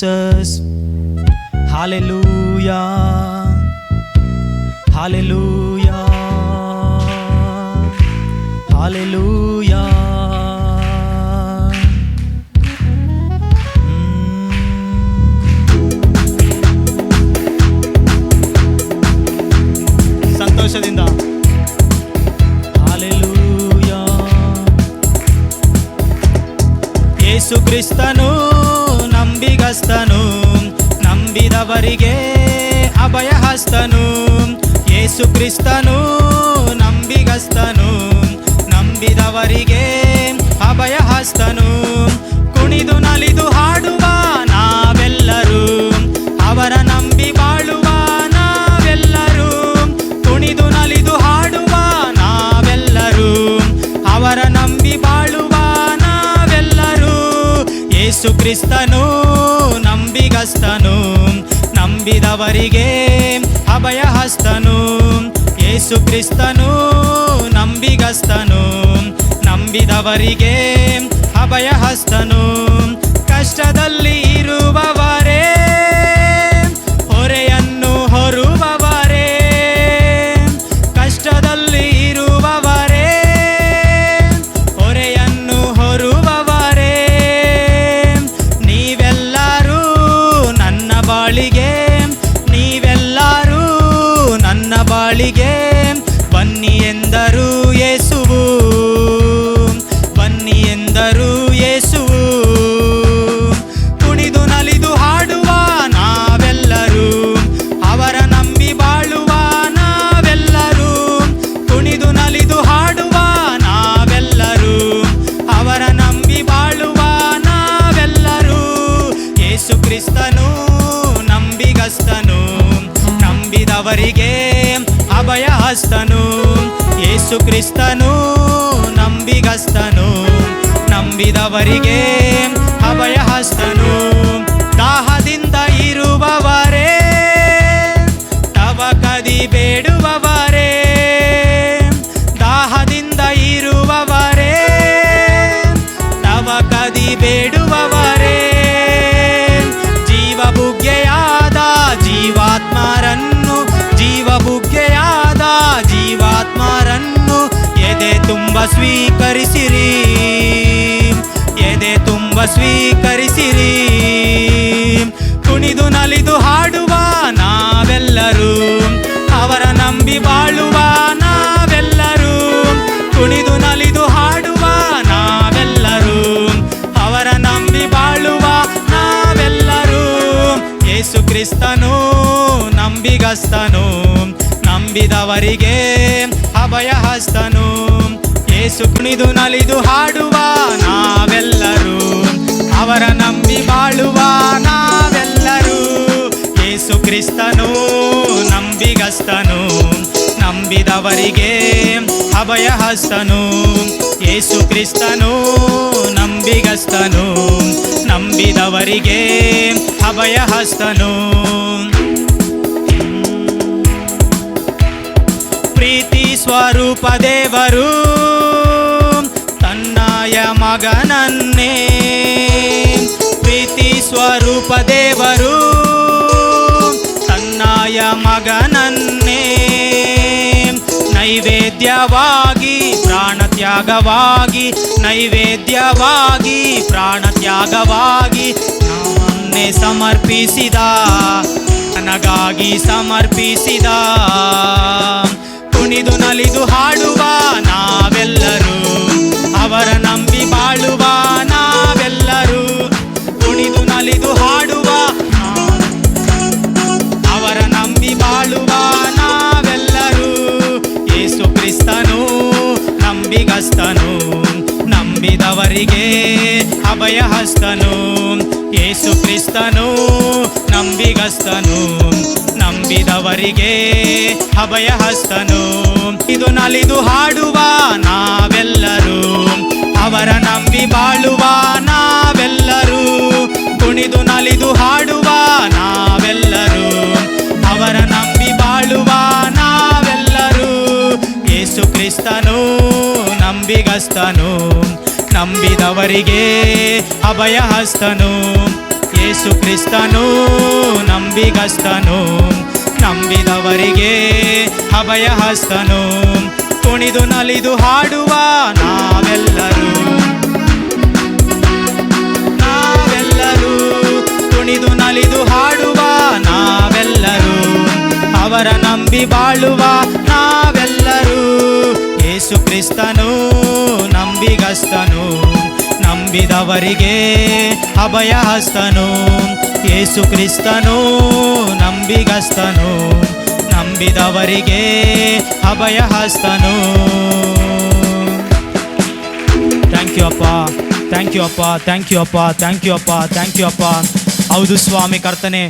Jesus. Hallelujah. Hallelujah. Hallelujah. ಸಂತೋಷದಿಂದ Hallelujah. ಯೇಸು ಕ್ರಿಸ್ತನು ನಂಬಿಗಸ್ತನು, ನಂಬಿದವರಿಗೆ ಅಭಯ ಹಸ್ತನು. ಯೇಸು ಕ್ರಿಸ್ತನು ನಂಬಿಗಸ್ತನು, ನಂಬಿದವರಿಗೆ ಅಭಯ ಹಸ್ತನು. ಕುಣಿದು ನಲಿದು ಹಾಡುವ ನಾವೆಲ್ಲರೂ, ಅವರ ನಂಬಿ ಬಾಳುವ ನಾವೆಲ್ಲರೂ. ಕುಣಿದು ನಲಿದು ಹಾಡುವ ನಾವೆಲ್ಲರೂ, ಅವರ ನಂಬಿ ಬಾಳುವ ನಾವೆಲ್ಲರೂ. ಯೇಸು ಕ್ರಿಸ್ತನು ನಂಬಿಗಸ್ತನು, ನಂಬಿದವರಿಗೆ ಅಭಯ ಹಸ್ತನು. ಯೇಸು ಕ್ರಿಸ್ತನು ನಂಬಿಗಸ್ತನು, ನಂಬಿದವರಿಗೆ ಅಭಯ ಹಸ್ತನು. ಕಷ್ಟದಲ್ಲಿ ಇರುವವರೇ, ಹೊರೆಯನ್ನು ಹೊರುವವರೇ, ಕಷ್ಟದಲ್ಲಿ ಇರುವವರೇ, ಹೊರೆಯನ್ನು ಹೊರುವವರೇ, ನೀವೆಲ್ಲರೂ ನನ್ನ ಬಾಳಿಗೆ, ನೀವೆಲ್ಲರೂ ನನ್ನ ಬಾಳಿಗೆ ಬನ್ನಿ ಎಂದರು ಯೇಸುವು, ಬನ್ನಿ ಎಂದರು ಯೇಸುವು. ಕುಣಿದು ನಲಿದು ಹಾಡುವ ನಾವೆಲ್ಲರೂ, ಅವರ ನಂಬಿ ಬಾಳುವ ನಾವೆಲ್ಲರೂ. ಕುಣಿದು ನಲಿದು ಹಾಡುವ ನಾವೆಲ್ಲರೂ, ಅವರ ನಂಬಿ ಬಾಳುವ ನಾವೆಲ್ಲರೂ. ಯೇಸು ಕ್ರಿಸ್ತನು ನಂಬಿಗಸ್ತನು, ನಂಬಿದವರಿಗೆ ಅಭಯ ಹಸ್ತನು. ಯೇಸು ಕ್ರಿಸ್ತನು ನಂಬಿಗಸ್ತನು, ನಂಬಿದವರಿಗೆ ಅಭಯ ಹಸ್ತನು. ದಾಹದಿಂದ ಇರುವವರೇ, ತವ ಕದಿ ಬೇಡುವವರೇ, ದಾಹದಿಂದ ಇರುವವರೇ, ತವ ಕದಿ ಬೇಡುವವರೇ, ಜೀವಬುಗ್ಗೆಯಾದ ಜೀವಾತ್ಮರನ್ನು, ಜೀವಬುಗ್ಗೆಯಾದ ಜೀವಾತ್ಮರನ್ನು ಎದೆ ತುಂಬ ಸ್ವೀಕರಿಸಿರಿ, ಎದೆ ತುಂಬ ಸ್ವೀಕರಿಸಿರಿ. ಕುಣಿದು ನಲಿದು ಹಾಡುವ ನಾವೆಲ್ಲರೂ, ಅವರ ನಂಬಿ ಬಾಳುವ ನಾವೆಲ್ಲರೂ. ಕುಣಿದು ನಲಿದು ಹಾಡುವ ನಾವೆಲ್ಲರೂ, ಅವರ ನಂಬಿ ಬಾಳುವ ನಾವೆಲ್ಲರೂ. ಯೇಸು ಕ್ರಿಸ್ತನು ನಂಬಿಗಸ್ತನು, ನಂಬಿದವರಿಗೆ ಅಭಯ ಹಸ್ತನು. ಯೇಸು ಕುಣಿದು ನಲಿದು ಹಾಡುವ ನಾವೆಲ್ಲರೂ, ಅವರ ನಂಬಿ ಬಾಳುವ ನಾವೆಲ್ಲರೂ. ಯೇಸು ಕ್ರಿಸ್ತನು ನಂಬಿಗಸ್ತನು, ನಂಬಿದವರಿಗೆ ಅಭಯ ಹಸ್ತನು. ಯೇಸು ಕ್ರಿಸ್ತನು ನಂಬಿಗಸ್ತನು, ನಂಬಿದವರಿಗೆ ಅಭಯ ಹಸ್ತನು. ಪ್ರೀತಿ ಸ್ವರೂಪ ದೇವರು ತನ್ನಯ ಮಗನನ್ನೇ, ಪ್ರೀತಿ ಸ್ವರೂಪ ದೇವರು ತನ್ನಯ ಮಗನನ್ನೇ ನೈವೇದ್ಯವಾಗಿ ಪ್ರಾಣತ್ಯಾಗವಾಗಿ, ನೈವೇದ್ಯವಾಗಿ ಪ್ರಾಣತ್ಯಾಗವಾಗಿ ನನ್ನೇ ಸಮರ್ಪಿಸಿದ, ನನಗಾಗಿ ಸಮರ್ಪಿಸಿದ. ಕುಣಿದು ನಲಿದು ಹಾಡುವ ನಾವೆಲ್ಲರೂ, ಅವರ ನಂಬಿ ಬಾಳುವ ನಾವೆಲ್ಲರೂ. ಕುಣಿದು ನಲಿದು ಹಾಡುವ, ಅವರ ನಂಬಿ ಬಾಳುವ ನಾವೆಲ್ಲರೂ. ಯೇಸು ಕ್ರಿಸ್ತನು ನಂಬಿಗಸ್ತನು, ನಂಬಿದವರಿಗೆ ಅಭಯ ಹಸ್ತನು. ಯೇಸು ಕ್ರಿಸ್ತನು ನಂಬಿಗಸ್ತನು, ನಂಬಿದವರಿಗೆ ಅಭಯ ಹಸ್ತನು. ಇದು ನಲಿದು ಹಾಡುವ ನಾವೆಲ್ಲರೂ, ಅವರ ನಂಬಿ ಬಾಳುವ ನಾವೆಲ್ಲರೂ. ಕುಣಿದು ನಲಿದು ಹಾಡುವ ನಾವೆಲ್ಲರೂ, ಅವರ ನಂಬಿ ಬಾಳುವ ನಾವೆಲ್ಲರೂ. ಯೇಸು ಕ್ರಿಸ್ತನು ನಂಬಿಗಸ್ತನು, ನಂಬಿದವರಿಗೆ ಅಭಯ ಹಸ್ತನು. ಯೇಸು ಕ್ರಿಸ್ತನು ನಂಬಿಗಸ್ತನು, ನಂಬಿದವರಿಗೆ ಅಭಯ ಹಸ್ತನು. ಕುಣಿದು ನಲಿದು ಹಾಡುವ ನಾವೆಲ್ಲರೂ ಕುಣಿದು ನಲಿದು ಹಾಡುವ ನಾವೆಲ್ಲರೂ, ಅವರ ನಂಬಿ ಬಾಳುವ ನಾವೆಲ್ಲರೂ. ಯೇಸು ಕ್ರಿಸ್ತನು ನಂಬಿಗಸ್ತನು, ನಂಬಿದವರಿಗೆ ಅಭಯ ಹಸ್ತನು. ಯೇಸು ಕ್ರಿಸ್ತನು ನಂಬಿಗಸ್ತನು, ನಂಬಿದವರಿಗೆ ಅಭಯ ಹಸ್ತನು. ಥ್ಯಾಂಕ್ ಯು ಅಪ್ಪ, ಥ್ಯಾಂಕ್ ಯು ಅಪ್ಪ, ಥ್ಯಾಂಕ್ ಯು ಅಪ್ಪ, ಥ್ಯಾಂಕ್ ಯು ಅಪ್ಪ, ಥ್ಯಾಂಕ್ ಯು ಅಪ್ಪ. ಹೌದು ಸ್ವಾಮಿ ಕರ್ತನೆ.